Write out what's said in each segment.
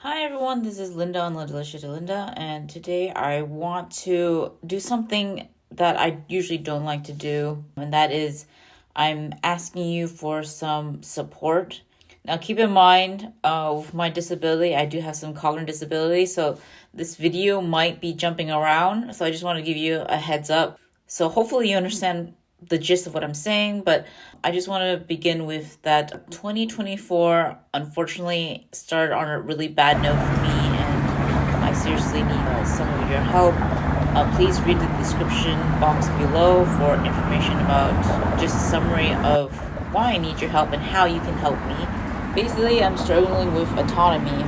Hi everyone, this is Linda on Neuralgia to Linda, and today I want to do something that I usually don't like to do, and that is I'm asking you for some support. Now keep in mind, with my disability, I do have some cognitive disability, so this video might be jumping around, so I just want to give you a heads up. So hopefully you understand the gist of what I'm saying, but I just want to begin with that 2024 unfortunately started on a really bad note for me, and I seriously need some of your help. Please read the description box below for information about just a summary of why I need your help and how you can help me. Basically, I'm struggling with autonomy,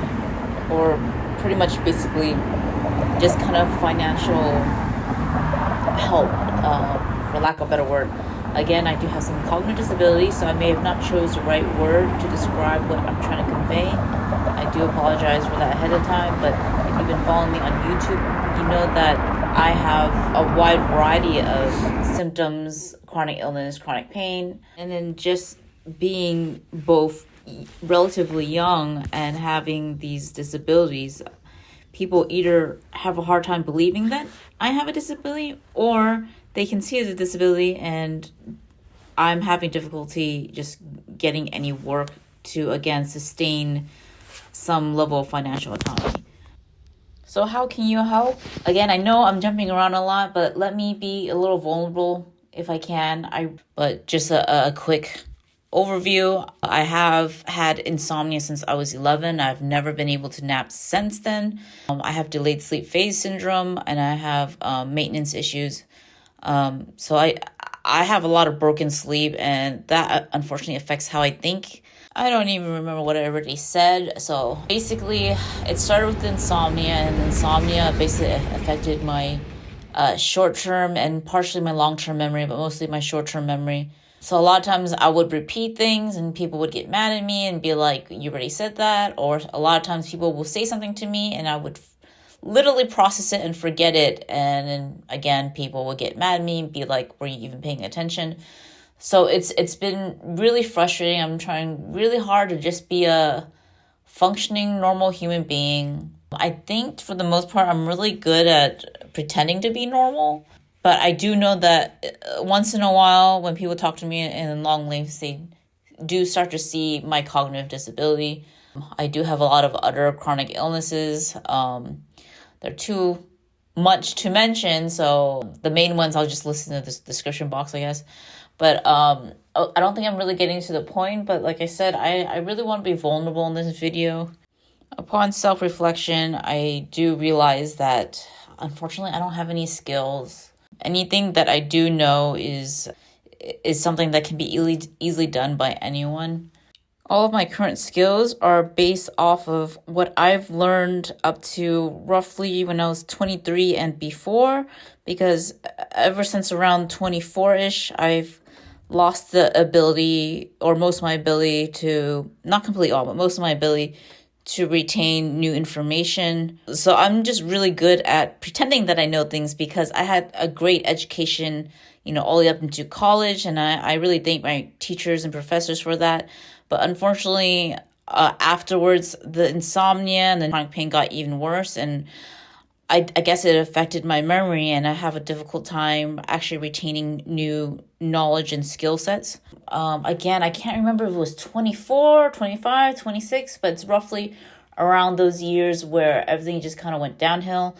or pretty much basically just kind of financial help, for lack of a better word. Again, I do have some cognitive disability, so I may have not chose the right word to describe what I'm trying to convey. I do apologize for that ahead of time, but if you've been following me on YouTube, you know that I have a wide variety of symptoms: chronic illness, chronic pain, and then just being both relatively young and having these disabilities. People either have a hard time believing that I have a disability, or they can see it as a disability and I'm having difficulty just getting any work to, again, sustain some level of financial autonomy. So how can you help? Again, I know I'm jumping around a lot, but let me be a little vulnerable if I can. But just a quick overview. I have had insomnia since I was 11. I've never been able to nap since then. I have delayed sleep phase syndrome, and I have maintenance issues. So I have a lot of broken sleep, and that unfortunately affects how I think. I don't even remember what I already said. So basically, it started with insomnia, and insomnia basically affected my short-term and partially my long-term memory, but mostly my short-term memory. So a lot of times I would repeat things and people would get mad at me and be like, you already said that. Or a lot of times people will say something to me and I would literally process it and forget it. And then again, people would get mad at me and be like, were you even paying attention? So it's been really frustrating. I'm trying really hard to just be a functioning, normal human being. I think for the most part, I'm really good at pretending to be normal. But I do know that once in a while, when people talk to me in long lengths, they do start to see my cognitive disability. I do have a lot of other chronic illnesses. They're too much to mention, so the main ones I'll just list in the description box, I guess. But I don't think I'm really getting to the point. But like I said, I really want to be vulnerable in this video. Upon self-reflection, I do realize that unfortunately I don't have any skills. Anything that I do know is something that can be easily done by anyone. All of my current skills are based off of what I've learned up to roughly when I was 23 and before, because ever since around 24-ish, I've lost the ability, or most of my ability to, not completely all, but most of my ability to retain new information. So I'm just really good at pretending that I know things because I had a great education, all the way up into college. And I really thank my teachers and professors for that. But unfortunately, afterwards, the insomnia and the chronic pain got even worse. And I guess it affected my memory, and I have a difficult time actually retaining new knowledge and skill sets. Again, I can't remember if it was 24, 25, 26, but it's roughly around those years where everything just kind of went downhill.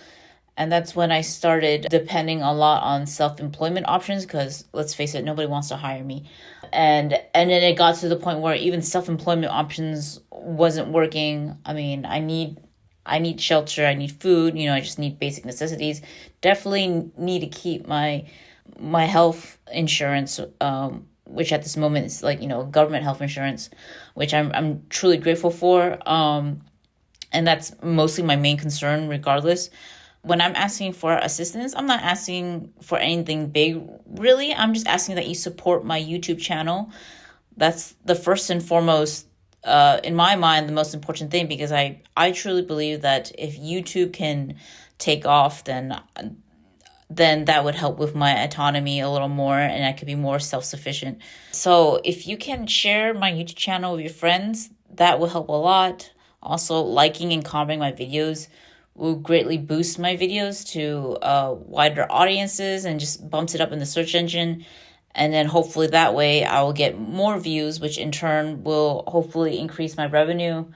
And that's when I started depending a lot on self-employment options because, let's face it, nobody wants to hire me. And then it got to the point where even self-employment options wasn't working. I mean, I need shelter, I need food, I just need basic necessities. Definitely need to keep my health insurance, which at this moment is like, government health insurance, which I'm truly grateful for. And that's mostly my main concern regardless. When I'm asking for assistance, I'm not asking for anything big, really. I'm just asking that you support my YouTube channel. That's the first and foremost, in my mind, the most important thing, because I truly believe that if YouTube can take off, then that would help with my autonomy a little more and I could be more self-sufficient. So if you can share my YouTube channel with your friends, that will help a lot. Also, liking and commenting my videos will greatly boost my videos to wider audiences and just bumps it up in the search engine. And then hopefully that way I will get more views, which in turn will hopefully increase my revenue.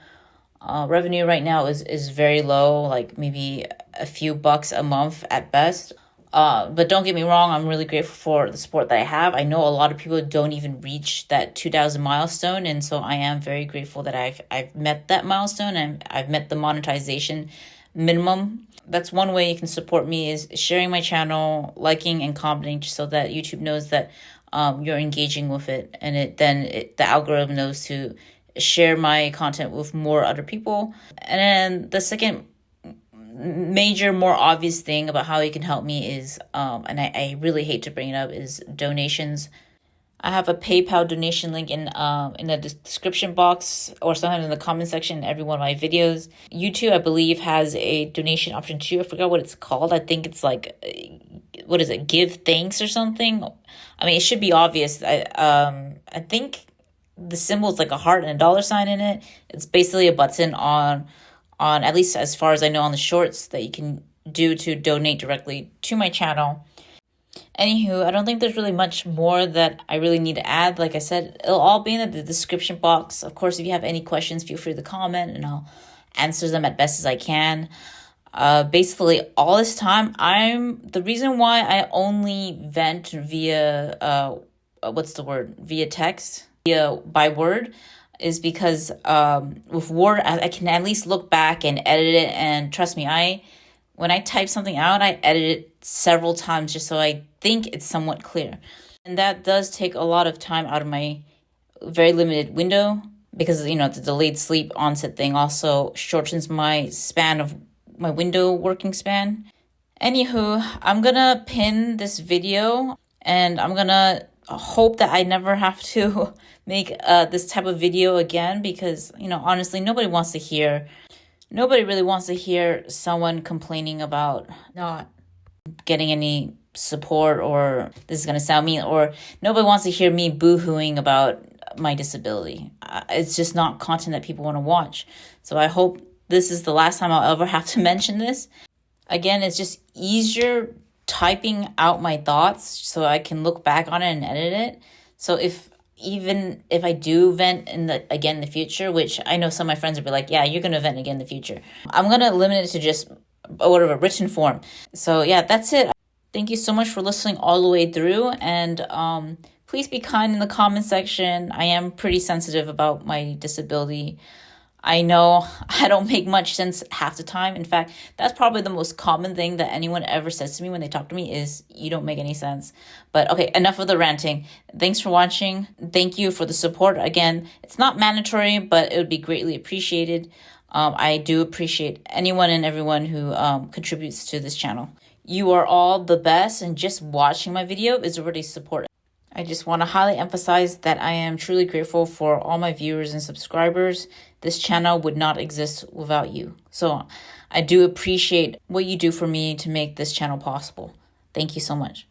Revenue right now is very low, like maybe a few bucks a month at best. But don't get me wrong, I'm really grateful for the support that I have. I know a lot of people don't even reach that 2,000 milestone, and so I am very grateful that I've met that milestone and I've met the monetization minimum. That's one way you can support me, is sharing my channel, liking and commenting, just so that YouTube knows that you're engaging with it, and the algorithm knows to share my content with more other people. And then the second major, more obvious thing about how you can help me is, and I really hate to bring it up, is donations. I have a PayPal donation link in the description box, or sometimes in the comment section in every one of my videos. YouTube, I believe, has a donation option too. I forgot what it's called. I think it's like, what is it? Give thanks or something. I mean, it should be obvious. I think the symbol is like a heart and a dollar sign in it. It's basically a button on at least as far as I know on the shorts that you can do to donate directly to my channel. Anywho, I don't think there's really much more that I really need to add. Like I said, it'll all be in the description box. Of course, if you have any questions, feel free to comment and I'll answer them at best as I can. Basically, all this time, the reason why I only vent via, via text, by word, is because with Word, I can at least look back and edit it. And trust me, when I type something out, I edit it several times just so I think it's somewhat clear. And that does take a lot of time out of my very limited window, because, the delayed sleep onset thing also shortens my span of my window working span. Anywho, I'm gonna pin this video, and I'm gonna hope that I never have to make this type of video again, because, honestly, nobody really wants to hear someone complaining about not getting any support, or this is going to sound mean, or nobody wants to hear me boo-hooing about my disability. It's just not content that people want to watch. So I hope this is the last time I'll ever have to mention this. Again, it's just easier typing out my thoughts so I can look back on it and edit it. So even if I do vent in the future, which I know some of my friends will be like, yeah, you're going to vent again in the future, I'm going to limit it to just whatever written form. So yeah, that's it. Thank you so much for listening all the way through, and please be kind in the comment section. I am pretty sensitive about my disability. I know I don't make much sense half the time. In fact, that's probably the most common thing that anyone ever says to me when they talk to me is, you don't make any sense. But okay, enough of the ranting. Thanks for watching. Thank you for the support. Again, it's not mandatory, but it would be greatly appreciated. I do appreciate anyone and everyone who contributes to this channel. You are all the best, and just watching my video is already support. I just want to highly emphasize that I am truly grateful for all my viewers and subscribers. This channel would not exist without you. So I do appreciate what you do for me to make this channel possible. Thank you so much.